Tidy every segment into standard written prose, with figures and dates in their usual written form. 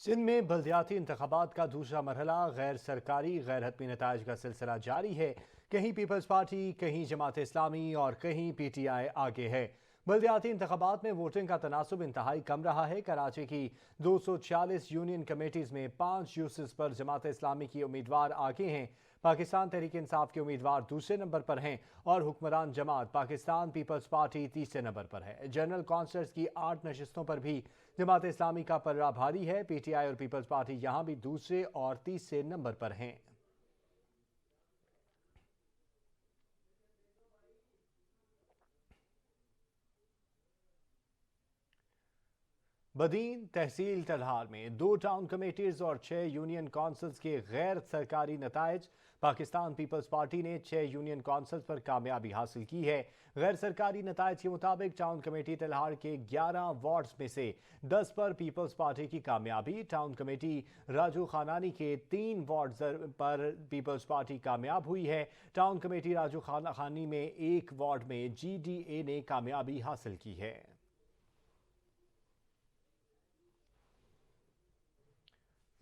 सिंध में बल्दियाती इंतखाबात का दूसरा मरहला गैर सरकारी गैर हतमी नताइज का सिलसिला जारी है। कहीं पीपल्स पार्टी, कहीं जमात इस्लामी और कहीं PTI आगे है। बल्दियाती इंतखाबात में वोटिंग का तनासुब इंतहाई कम रहा है। कराची की 246 यूनियन कमेटीज में 5 यूसिस पर जमात इस्लामी की उम्मीदवार आगे हैं। पाकिस्तान तहरीक इंसाफ के उम्मीदवार दूसरे नंबर पर हैं और हुक्मरान जमात पाकिस्तान पीपल्स पार्टी तीसरे नंबर पर है। जनरल कौंसलर्स की 8 नशिस्तों पर भी जमात इस्लामी का पलड़ा भारी है। PTI और पीपल्स पार्टी यहां भी दूसरे और तीसरे नंबर पर हैं। बदीन तहसील तलहार में 2 टाउन कमेटीज और 6 यूनियन काउंसिल्स के गैर सरकारी नताइज। पाकिस्तान पीपल्स पार्टी ने 6 यूनियन काउंसिल्स पर कामयाबी हासिल की है। गैर सरकारी नताइज के मुताबिक टाउन कमेटी तलहार के 11 वार्ड्स में से 10 पर पीपल्स पार्टी की कामयाबी। टाउन कमेटी राजू खानानी के 3 वार्ड पर पीपल्स पार्टी कामयाब हुई है। टाउन कमेटी राजू खानानी में 1 वार्ड में GDA ने कामयाबी हासिल की है।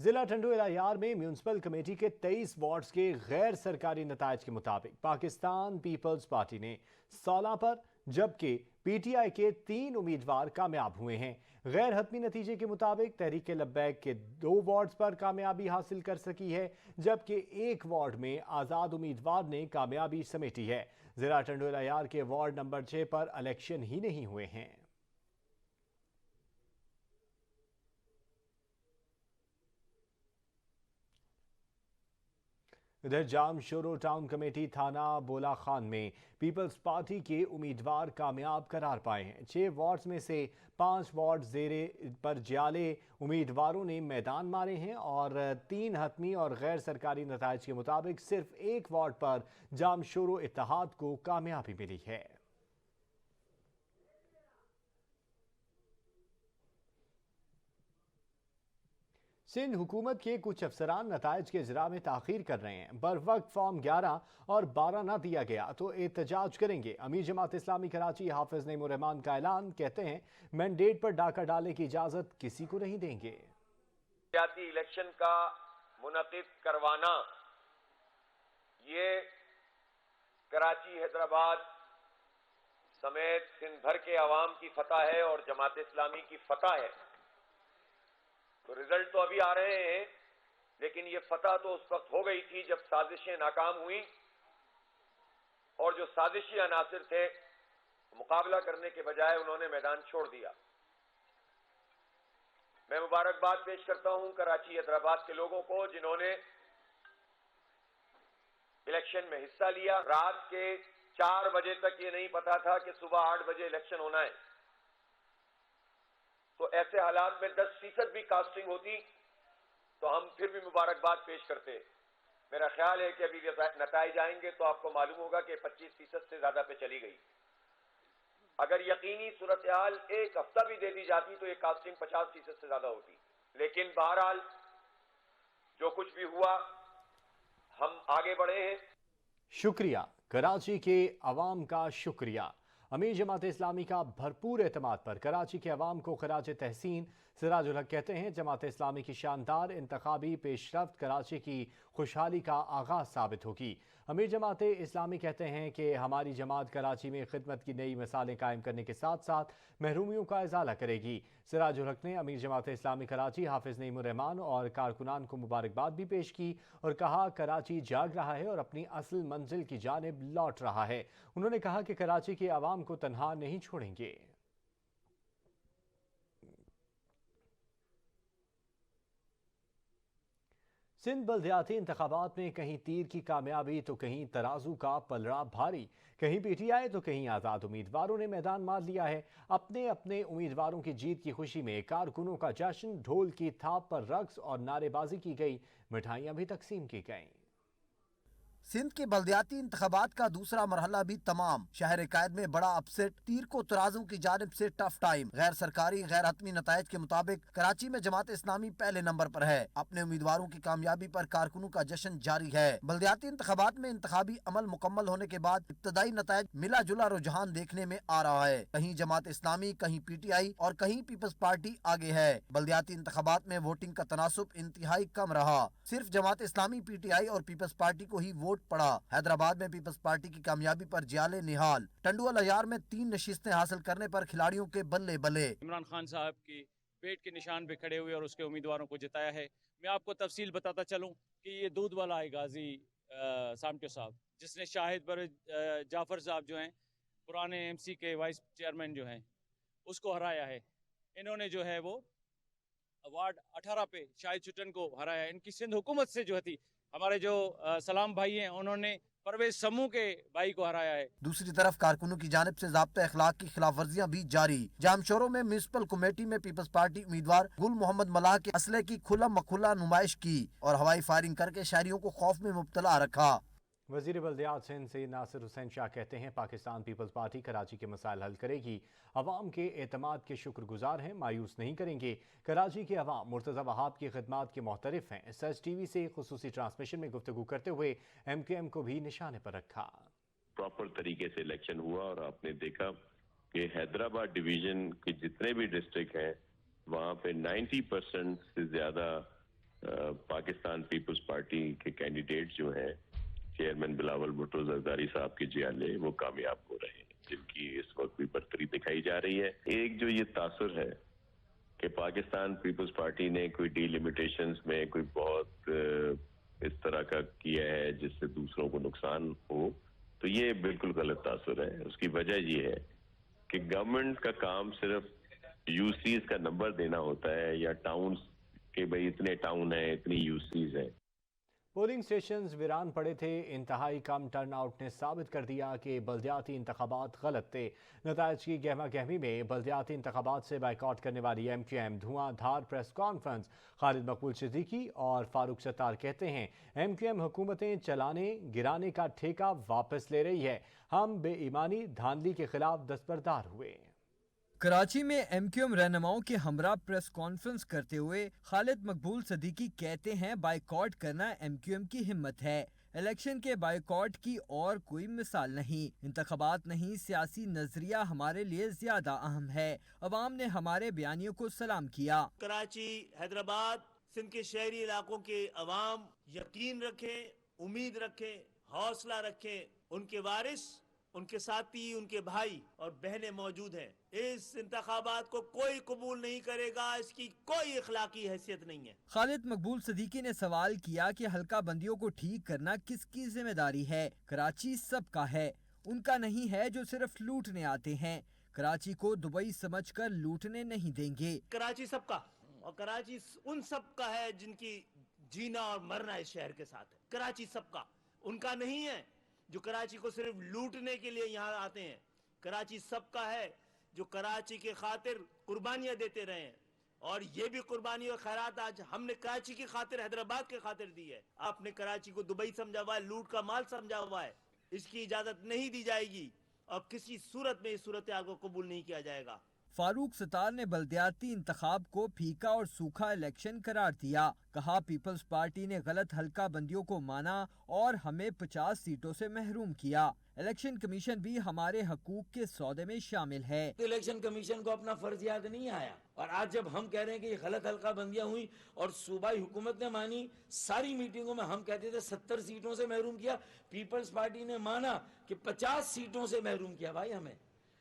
जिला टंडोइलायार में म्यूनिसिपल कमेटी के 23 वार्ड्स के गैर सरकारी नताइज के मुताबिक पाकिस्तान पीपल्स पार्टी ने 16 पर, जबकि PTI के 3 उम्मीदवार कामयाब हुए हैं। गैर हतमी नतीजे के मुताबिक तहरीक लब्बैक के 2 वार्ड्स पर कामयाबी हासिल कर सकी है, जबकि 1 वार्ड में आज़ाद उम्मीदवार ने कामयाबी समेटी है। जिला टंडोइलायार के वार्ड नंबर 6 पर इलेक्शन ही नहीं हुए हैं। इधर जामशोरो टाउन कमेटी थाना बोला खान में पीपल्स पार्टी के उम्मीदवार कामयाब करार पाए हैं। 6 वार्ड्स में से 5 वार्ड जेरे पर जाले उम्मीदवारों ने मैदान मारे हैं और 3 हतमी और गैर सरकारी नताइज के मुताबिक सिर्फ 1 वार्ड पर जामशोरो इत्तेहाद को कामयाबी मिली है। सिंध हुकूमत के कुछ अफसरान नताइज के इजरा में ताखीर कर रहे हैं। बर वक्त फॉर्म 11 और 12 न दिया गया तो एहतजाज करेंगे। अमीर जमात इस्लामी कराची हाफिज नईमुर्रहमान का ऐलान, कहते हैं मैंडेट पर डाका डालने की इजाजत किसी को नहीं देंगे। इलेक्शन का मुनक़िद करवाना ये कराची, हैदराबाद समेत सिंध भर के अवाम की फतह है और जमात इस्लामी की फतह है। तो रिजल्ट तो अभी आ रहे हैं, लेकिन ये फतह तो उस वक्त हो गई थी जब साजिशें नाकाम हुई और जो साजिशी अनासिर थे मुकाबला करने के बजाय उन्होंने मैदान छोड़ दिया। मैं मुबारकबाद पेश करता हूं कराची हैदराबाद के लोगों को जिन्होंने इलेक्शन में हिस्सा लिया। रात के 4 बजे तक ये नहीं पता था कि सुबह 8 बजे इलेक्शन होना है। तो ऐसे हालात में 10% भी कास्टिंग होती तो हम फिर भी मुबारकबाद पेश करते। मेरा ख्याल है कि अभी नताइज आएंगे तो आपको मालूम होगा कि 25% से ज्यादा पे चली गई। अगर यकीनी सूरत हाल 1 हफ्ता भी दे दी जाती तो ये कास्टिंग 50% से ज्यादा होती। लेकिन बहरहाल जो कुछ भी हुआ, हम आगे बढ़े हैं। शुक्रिया, कराची के अवाम का शुक्रिया। अमीर जमात इस्लामी का भरपूर एतमाद पर कराची के अवाम को खराज तहसीन। सिराजुल हक कहते हैं जमात इस्लामी की शानदार इंतखाबी पेशरफ्त कराची की खुशहाली का आगाज साबित होगी। अमीर जमात इस्लामी कहते हैं कि हमारी जमात कराची में खिदमत की नई मिसालें कायम करने के साथ साथ महरूमियों का इजाला करेगी। सिराजुल हक ने अमीर जमात इस्लामी कराची हाफिज नईमुर्रहमान और कारकुनान को मुबारकबाद भी पेश की और कहा कराची जाग रहा है और अपनी असल मंजिल की जानिब लौट रहा है। उन्होंने कहा कि कराची के अवाम को तन्हा नहीं छोड़ेंगे। सिंध बल्दियाती इंतखाबात में कहीं तीर की कामयाबी तो कहीं तराजू का पलड़ा भारी। कहीं PTI तो कहीं आज़ाद उम्मीदवारों ने मैदान मार लिया है। अपने अपने उम्मीदवारों की जीत की खुशी में कारकुनों का जश्न, ढोल की थाप पर रक्स और नारेबाजी की गई, मिठाइयां भी तकसीम की गईं। सिंध के बल्दियाती इंतखाबात का दूसरा मरहला भी तमाम। शहर कायद में बड़ा अपसेट, तीर को तराजू की जानिब से टफ टाइम। गैर सरकारी गैर हतमी नतायज के मुताबिक कराची में जमात इस्लामी पहले नंबर पर है। अपने उम्मीदवारों की कामयाबी पर कारकुनों का जश्न जारी है। बल्दियाती इंतखाबात में इंतखाबी अमल मुकम्मल होने के बाद इब्तदाई नतायज मिला जुला रुझान देखने में आ रहा है। कहीं जमात इस्लामी, कहीं PTI और कहीं पीपल्स पार्टी आगे है। बल्दियाती इंतखाबात में वोटिंग का तनासुब इंतहाई कम रहा। सिर्फ जमात इस्लामी, PTI और पीपल्स पार्टी को ही वोट पड़ा। हैदराबाद में पीपल्स पार्टी की कामयाबी पर जियाले निहाल। टंडुअल अयार में 3 नशिस्तें हासिल करने पर खिलाड़ियों के बल्ले बल्ले। इमरान खान साहब की पेट के निशान पे खड़े हुए और उसके उम्मीदवारों को जिताया है। मैं आपको तफसील बताता चलूं कि ये दूध वाला है गाजी सामटो साहब, जिसने शाहिद पर जाफर साहब जो हैं पुराने MC के वाइस चेयरमैन जो हैं उसको हराया है। इन्होंने जो है वो वार्ड 18 पे शाहिद चुटन को हराया है। इनकी सिंध हुकूमत से जो थी हमारे जो सलाम भाई हैं उन्होंने परवेज समूह के भाई को हराया है। दूसरी तरफ कारकुनों की जानिब से ज़ाब्ता अखलाक की खिलाफ वर्जियाँ भी जारी। जामशोरों में म्यूनिसिपल कमेटी में पीपल्स पार्टी उम्मीदवार गुल मोहम्मद मलाह के असले की खुला मखुला नुमाइश की और हवाई फायरिंग करके शहरियों को खौफ में मुब्तला रखा। वज़ीर बल्दियात सिंध सैयद नासिर हुसैन शाह कहते हैं पाकिस्तान पीपल्स पार्टी कराची के मसाइल हल करेगी। अवाम के एतमाद के शुक्रगुजार हैं, मायूस नहीं करेंगे। कराची के अवाम मुर्तज़ा वहाब की खिदमात के मोहतरिफ हैं। SH-TV से खुसूसी ट्रांसमिशन में गुफ्तगू करते हुए MQM को भी निशाने पर रखा। प्रॉपर तरीके से इलेक्शन हुआ और आपने देखा कि हैदराबाद डिवीजन के जितने भी डिस्ट्रिक्ट हैं वहाँ पे 90% से ज़्यादा पाकिस्तान पीपल्स पार्टी के कैंडिडेट जो हैं चेयरमैन बिलावल भुट्टो जरदारी साहब के जियाले वो कामयाब हो रहे हैं, जिनकी इस वक्त भी बरतरी दिखाई जा रही है। एक जो ये तासुर है कि पाकिस्तान पीपल्स पार्टी ने कोई डिलिमिटेशंस में कोई बहुत इस तरह का किया है जिससे दूसरों को नुकसान हो, तो ये बिल्कुल गलत तासुर है। उसकी वजह ये है कि गवर्नमेंट का काम सिर्फ यूसीज का नंबर देना होता है या टाउन्स के भाई इतने टाउन हैं, इतनी यूसीज हैं। पोलिंग स्टेशंस वीरान पड़े थे। इंतहाई कम टर्न आउट ने साबित कर दिया कि बल्दियाती इंतखाबात गलत थे। नताइज की गहमा गहमी में बल्दियाती इंतखाबात से बाइकआउट करने वाली MQM धुआंधार प्रेस कॉन्फ्रेंस। खालिद मकबूल सिद्दीकी और फारूक सत्तार कहते हैं MQM हुकूमतें चलाने गिराने का ठेका वापस ले रही है। हम बेईमानी धांधली के खिलाफ दस्तबरदार हुए। कराची में MQM रहनुमाओं के हमरा प्रेस कॉन्फ्रेंस करते हुए खालिद मकबूल सिद्दीकी कहते हैं बाइकआउट करना MQM की हिम्मत है। इलेक्शन के बाइकआउट की और कोई मिसाल नहीं। इंतखाबात नहीं, सियासी नजरिया हमारे लिए ज्यादा अहम है। अवाम ने हमारे बयानियों को सलाम किया। कराची, हैदराबाद, सिंध के शहरी इलाकों के अवाम यकीन रखें, उम्मीद रखें, हौसला रखें। उनके वारिस, उनके साथी, उनके भाई और बहनें मौजूद हैं। इस इंतखाबात को कोई कबूल नहीं करेगा, इसकी कोई इखलाकी हैसियत नहीं है। खालिद मकबूल सिद्दीकी ने सवाल किया कि हल्का बंदियों को ठीक करना किसकी जिम्मेदारी है। कराची सबका है, उनका नहीं है जो सिर्फ लूटने आते हैं। कराची को दुबई समझकर लूटने नहीं देंगे। कराची सबका और कराची उन सबका है जिनकी जीना और मरना इस शहर के साथ है। कराची सबका, उनका नहीं है जो कराची को सिर्फ लूटने के लिए यहाँ आते हैं। कराची सबका है जो कराची के खातिर कुर्बानियां देते रहे हैं, और ये भी कुर्बानी और खैरात आज हमने कराची की खातिर, हैदराबाद के खातिर दी है। आपने कराची को दुबई समझा हुआ है, लूट का माल समझा हुआ है। इसकी इजाजत नहीं दी जाएगी और किसी सूरत में इस सूरत हाल को कबूल नहीं किया जाएगा। फारूक सत्तार ने बल्दियाती इंतखाब को फीका और सूखा इलेक्शन करार दिया। कहा पीपल्स पार्टी ने गलत हल्का बंदियों को माना और हमें 50 सीटों से महरूम किया। इलेक्शन कमीशन भी हमारे हकूक के सौदे में शामिल है। तो इलेक्शन कमीशन को अपना फर्ज याद नहीं आया, और आज जब हम कह रहे हैं कि ये गलत हल्का बंदियां हुई और सूबाई हुकूमत ने मानी, सारी मीटिंगों में हम कहते थे 70 सीटों से महरूम किया, पीपल्स पार्टी ने माना कि 50 सीटों से महरूम किया। भाई हमें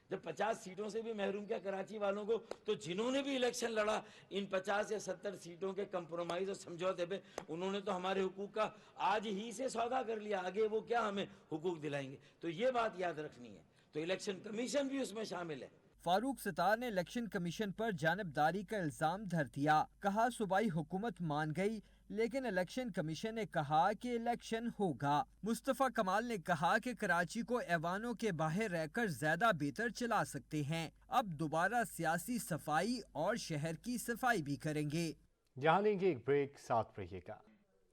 जब 50 सीटों से भी महरूम किया कराची वालों को, तो जिन्होंने भी इलेक्शन लड़ा इन 50 या 70 सीटों के कंप्रोमाइज और समझौते पे, उन्होंने तो हमारे हुकूक का आज ही से सौदा कर लिया। आगे वो क्या हमें हुकूक दिलाएंगे? तो ये बात याद रखनी है। तो इलेक्शन कमीशन भी उसमें शामिल है। फारूक सत्तार ने इलेक्शन कमीशन पर जानिबदारी का इल्जाम धर दिया। कहा सूबाई हुकूमत मान गई, लेकिन इलेक्शन कमीशन ने कहा कि इलेक्शन होगा। मुस्तफा कमाल ने कहा कि कराची को ऐवानों के बाहर रहकर ज्यादा बेहतर चला सकते हैं। अब दोबारा सियासी सफाई और शहर की सफाई भी करेंगे। जहां लेंगे एक ब्रेक, साथ रहिएगा।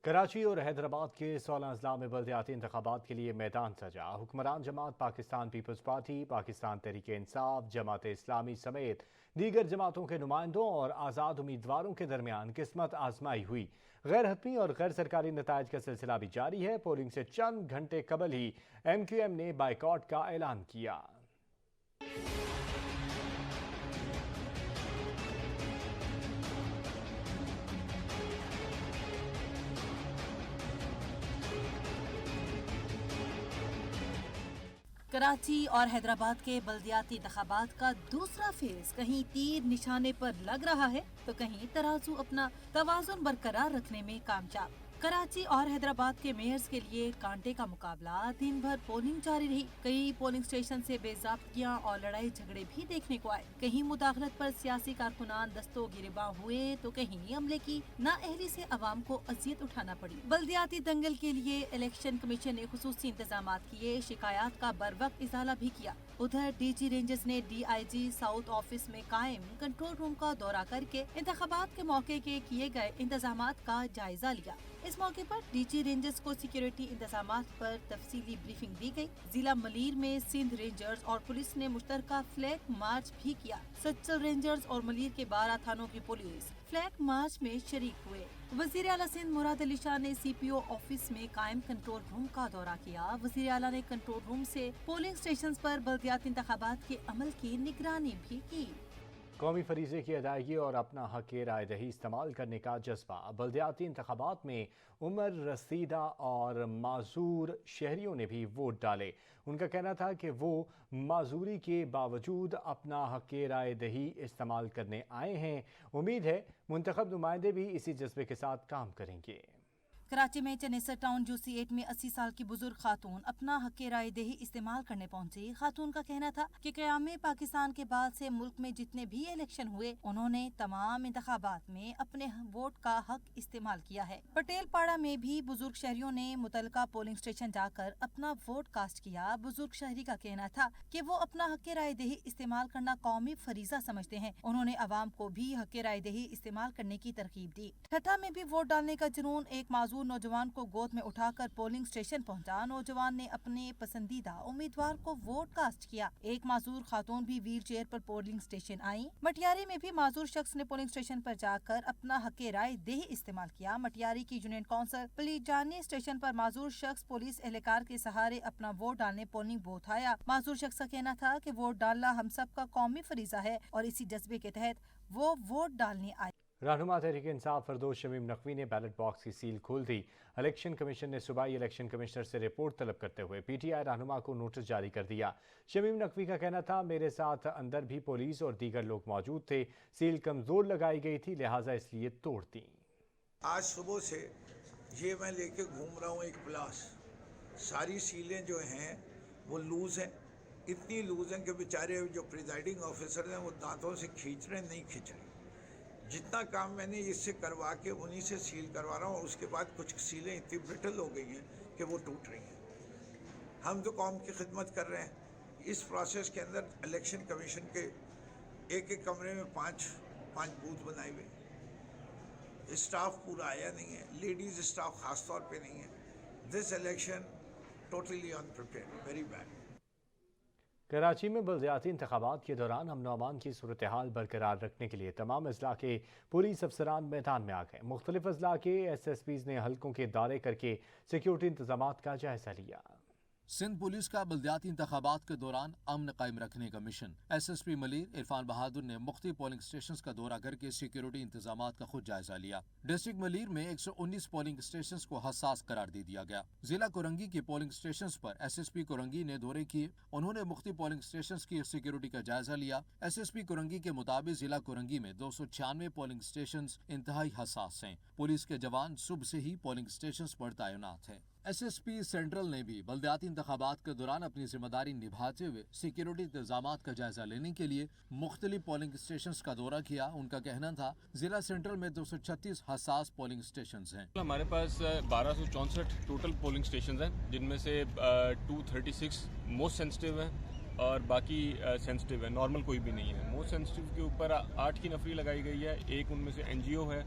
कराची और हैदराबाद के 16 अजला में बल्दियाती इंतखाबात के लिए मैदान सजा। हुक्मरान जमात पाकिस्तान पीपल्स पार्टी, पाकिस्तान तहरीक इंसाफ, जमात इस्लामी समेत दीगर जमातों के नुमाइंदों और आज़ाद उम्मीदवारों के दरमियान किस्मत आजमाई हुई। गैर हतमी और गैर सरकारी नताइज का सिलसिला भी जारी है। पोलिंग से चंद घंटे कबल ही MQM ने बाइकॉट का ऐलान किया। कराची और हैदराबाद के बल्दियाती इंतखाबात का दूसरा फेज कहीं तीर निशाने पर लग रहा है तो कहीं तराजू अपना तवाज़ुन बरकरार रखने में कामयाब। कराची और हैदराबाद के मेयर्स के लिए कांटे का मुकाबला। दिन भर पोलिंग जारी रही। कई पोलिंग स्टेशन से बेज़ाब्तियां और लड़ाई झगड़े भी देखने को आए। कहीं मुदाखलत पर सियासी कारकुनान दस्तों गिरबां हुए तो कहीं अमले की नाअहली से अवाम को अजियत उठाना पड़ी। बल्दियाती दंगल के लिए इलेक्शन कमीशन ने खुसूसी इंतजाम किए, शिकायत का बरवक्त इजाला भी किया। उधर DG रेंजर्स ने DIG साउथ ऑफिस में कायम कंट्रोल रूम का दौरा करके इंतखाबात के मौके के किए गए इंतजामात का जायजा लिया। इस मौके पर DG रेंजर्स को सिक्योरिटी इंतजामात पर तफसीली ब्रीफिंग दी गई। जिला मलीर में सिंध रेंजर्स और पुलिस ने मुश्तरका फ्लैग मार्च भी किया। सच्चल रेंजर्स और मलीर के 12 थानों की पुलिस फ्लैग मार्च में शरीक हुए। वजीर आला सिंध मुराद अली शाह ने CPO ऑफिस में कायम कंट्रोल रूम का दौरा किया। वजीर आला ने कंट्रोल रूम से पोलिंग स्टेशन पर बल्दियाती इंतखाबात के अमल की निगरानी भी की। कौमी फरीज़े की अदायगी और अपना हक राय दही इस्तेमाल करने का जज्बा। बल्दियाती इंतखाबात में उमर रसीदा और माजूर शहरियों ने भी वोट डाले। उनका कहना था कि वो माजूरी के बावजूद अपना हक राय दही इस्तेमाल करने आए हैं। उम्मीद है मुंतखब नुमाइंदे भी इसी जज्बे के साथ काम करेंगे। कराची में चनेसर टाउन जूसी 8 में 80 साल की बुजुर्ग खातून अपना हक राय दही इस्तेमाल करने पहुंची। खातून का कहना था कि क़याम पाकिस्तान के बाद से मुल्क में जितने भी इलेक्शन हुए उन्होंने तमाम इंतखाबात में अपने वोट का हक इस्तेमाल किया है। पटेल पाड़ा में भी बुजुर्ग शहरियों ने मुतलका पोलिंग स्टेशन जाकर अपना वोट कास्ट किया। बुजुर्ग शहरी का कहना था कि वो अपना हक राय दही इस्तेमाल करना कौमी फरीजा समझते हैं। उन्होंने अवाम को भी हक राय दही इस्तेमाल करने की तरकीब दी। ठट्ठा में भी वोट डालने का जुनून। एक माजूर नौजवान को गोद में उठाकर पोलिंग स्टेशन पहुंचा। नौजवान ने अपने पसंदीदा उम्मीदवार को वोट कास्ट किया। एक माजूर खातून भी व्हील चेयर पर पोलिंग स्टेशन आई। मटियारी में भी माजूर शख्स ने पोलिंग स्टेशन पर जाकर अपना हक राय दही इस्तेमाल किया। मटियारी की यूनियन काउंसिल पलीजानी स्टेशन पर माजूर शख्स पुलिस एहलकार के सहारे अपना वोट डालने पोलिंग बूथ आया। माजूर शख्स का कहना था कि वोट डालना हम सब का कौमी फरीजा है और इसी जज्बे के तहत वो वोट डालने आए। रहनुमा तहरीक इंसाफ फरदौस शमीम नकवी ने बैलेट बॉक्स की सील खोल दी। इलेक्शन कमीशन ने सुबाई इलेक्शन कमिश्नर से रिपोर्ट तलब करते हुए PTI रहनुमा को नोटिस जारी कर दिया। शमीम नकवी का कहना था मेरे साथ अंदर भी पुलिस और दीगर लोग मौजूद थे। सील कमजोर लगाई गई थी, लिहाजा इसलिए तोड़ दी। आज सुबह से ये मैं लेके घूम रहा हूँ एक प्लास, सारी सीलें जो हैं वो लूज हैं। इतनी लूज हैं कि बेचारे जो प्रिजाइडिंग ऑफिसर हैं वो दांतों से खींच रहे नहीं खींच रहे। जितना काम मैंने इससे करवा के उन्हीं से सील करवा रहा हूँ और उसके बाद कुछ सीलें इतनी ब्रिटल हो गई हैं कि वो टूट रही हैं। हम तो कौम की खिदमत कर रहे हैं। इस प्रोसेस के अंदर इलेक्शन कमीशन के एक एक कमरे में पाँच बूथ बनाए हुए। स्टाफ पूरा आया नहीं है, लेडीज़ स्टाफ ख़ास तौर पे नहीं है। This election totally अनप्रिपेयर्ड, very bad. Karachi में बल्दियाती इंतखाबात के दौरान अमन अमान की सूरत हाल बरकरार रखने के लिए तमाम अजला के पुलिस अफसरान मैदान में आ गए। मुख्तलिफ अजला के SSPs ने हल्कों के दौरे करके सिक्योरिटी इंतजामात का जायजा लिया। सिंध पुलिस का बल्दियाती इंतखाबात के दौरान अमन कायम रखने का मिशन। SSP मलीर इरफान बहादुर ने मुख्तलिफ पोलिंग स्टेशन का दौरा करके सिक्योरिटी इंतजामात का खुद जायजा लिया। डिस्ट्रिक्ट मलीर में 119 पोलिंग स्टेशन को हसास करार दे दिया गया। जिला कोरंगी के पोलिंग स्टेशन पर SSP कोरंगी ने दौरे किए। उन्होंने मुख्तलिफ पोलिंग स्टेशन की सिक्योरिटी का जायजा लिया। SSP कोरंगी के मुताबिक जिला कोरंगी में 296 पोलिंग स्टेशन इंतहाई हसास हैं। पुलिस के जवान सुबह से ही पोलिंग स्टेशन पर तैनात हैं। SSP सेंट्रल ने भी बल्दियाती इंतखाबात के दौरान अपनी जिम्मेदारी निभाते हुए सिक्योरिटी इंतजामात का जायजा लेने के लिए मुख्तलिफ पोलिंग स्टेशन का दौरा किया। उनका कहना था जिला सेंट्रल में 236 हसास पोलिंग स्टेशन हैं। हमारे पास 1264 टोटल पोलिंग स्टेशन हैं, जिनमें से 236 मोस्ट सेंसिटिव हैं और बाकी सेंसिटिव है, नॉर्मल कोई भी नहीं है। मोस्ट सेंसिटिव के ऊपर 8 की नफरी लगाई गई है। एक उनमें से NGO है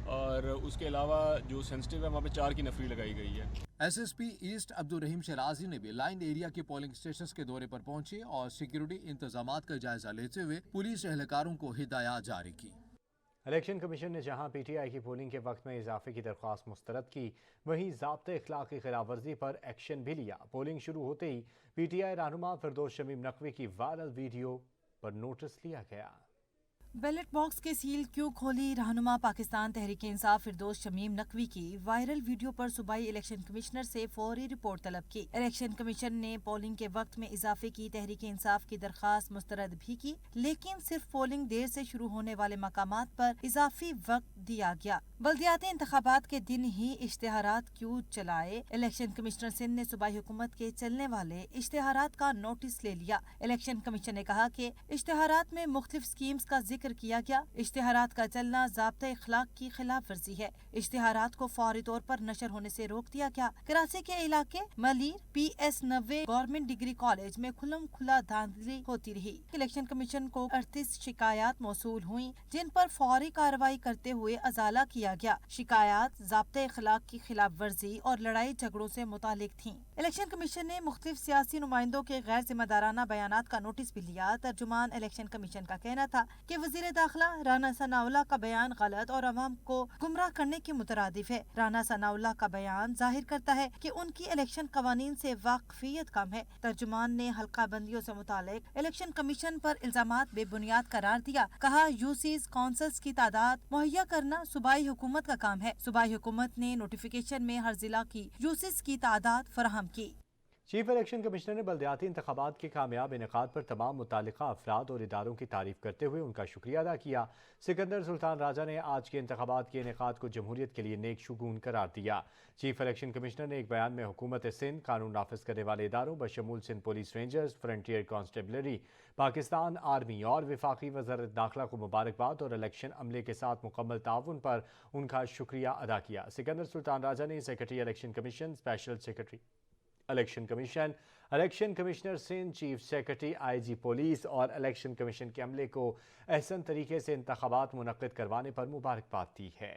اور اس کے علاوہ جو سینسٹیو ہے وہاں پہ 4 کی نفری لگائی گئی ہے۔ S S P East Abdul Rahim Shirazi نے بھی لائن ایریا کے پولنگ اسٹیشنز کے دورے پر پہنچے اور سیکیورٹی انتظامات کا جائزہ لیتے ہوئے پولیس اہلکاروں کو ہدایات جاری کی۔ الیکشن کمیشن نے جہاں پی ٹی آئی کی پولنگ کے وقت میں اضافے کی درخواست مسترد کی، وہیں ضابطۂ اخلاق کی خلاف ورزی پر ایکشن بھی لیا۔ پولنگ شروع ہوتے ہی پی ٹی آئی رہنما فردوس شمیم نقوی کی وائرل ویڈیو پر نوٹس لیا گیا۔ بیلٹ باکس کے سیل کیوں کھولی؟ رہنما پاکستان تحریک انصاف فردوس شمیم نقوی کی وائرل ویڈیو پر صوبائی الیکشن کمشنر سے فوری رپورٹ طلب کی۔ الیکشن کمیشن نے پولنگ کے وقت میں اضافے کی تحریک انصاف کی درخواست مسترد بھی کی، لیکن صرف پولنگ دیر سے شروع ہونے والے مقامات پر اضافی وقت دیا گیا۔ بلدیاتی انتخابات کے دن ہی اشتہارات کیوں چلائے؟ الیکشن کمشنر سندھ نے صوبائی حکومت کے چلنے والے اشتہارات کا نوٹس لے لیا۔ الیکشن کمیشن نے کہا کہ اشتہارات میں مختلف سکیمز کا ذکر کیا گیا۔ اشتہارات کا چلنا ضابطۂ اخلاق کی خلاف ورزی ہے۔ اشتہارات کو فوری طور پر نشر ہونے سے روک دیا گیا۔ کراچی کے علاقے Malir P S 90 government degree college میں کھلم کھلا دھاندلی ہوتی رہی۔ الیکشن کمیشن کو 38 شکایات موصول ہوئیں، جن پر فوری کارروائی کرتے ہوئے ازالہ کیا گیا۔ شکایات ضابطۂ اخلاق کی خلاف ورزی اور لڑائی جھگڑوں سے متعلق تھیں۔ الیکشن کمیشن نے مختلف سیاسی نمائندوں کے غیر ذمہ دارانہ بیانات کا نوٹس بھی لیا۔ ترجمان الیکشن کمیشن کا کہنا تھا کہ وزیر داخلہ رانا ثناءاللہ کا بیان غلط اور عوام کو گمراہ کرنے کے مترادف ہے۔ رانا ثناءاللہ کا بیان ظاہر کرتا ہے کہ ان کی الیکشن قوانین سے واقفیت کم ہے۔ ترجمان نے حلقہ بندیوں سے متعلق الیکشن کمیشن پر الزامات بے بنیاد قرار دیا۔ کہا یوسیز کونسلز کی تعداد مہیا کرنا صوبائی حکومت کا کام ہے۔ صوبائی حکومت نے نوٹیفیکیشن میں ہر ضلع کی یوسیز کی تعداد فراہم کی۔ چیف الیکشن کمشنر نے بلدیاتی انتخابات کے کامیاب انعقاد پر تمام متعلقہ افراد اور اداروں کی تعریف کرتے ہوئے ان کا شکریہ ادا کیا۔ سکندر سلطان راجہ نے آج کے انتخابات کے انعقاد کو جمہوریت کے لیے نیک شگون قرار دیا۔ چیف الیکشن کمشنر نے ایک بیان میں حکومت سندھ، قانون نافذ کرنے والے اداروں بشمول Sindh police rangers, frontier constabulary, Pakistan army اور وفاقی وزارت داخلہ کو مبارکباد اور الیکشن عملے کے ساتھ مکمل تعاون پر ان کا شکریہ ادا کیا۔ سکندر سلطان راجہ نے secretary election commission, special secretary election commission, election commissioner Sindh, chief secretary I G police اور الیکشن کمیشن کے عملے کو احسن طریقے سے انتخابات منعقد کروانے پر مبارکباد دی ہے۔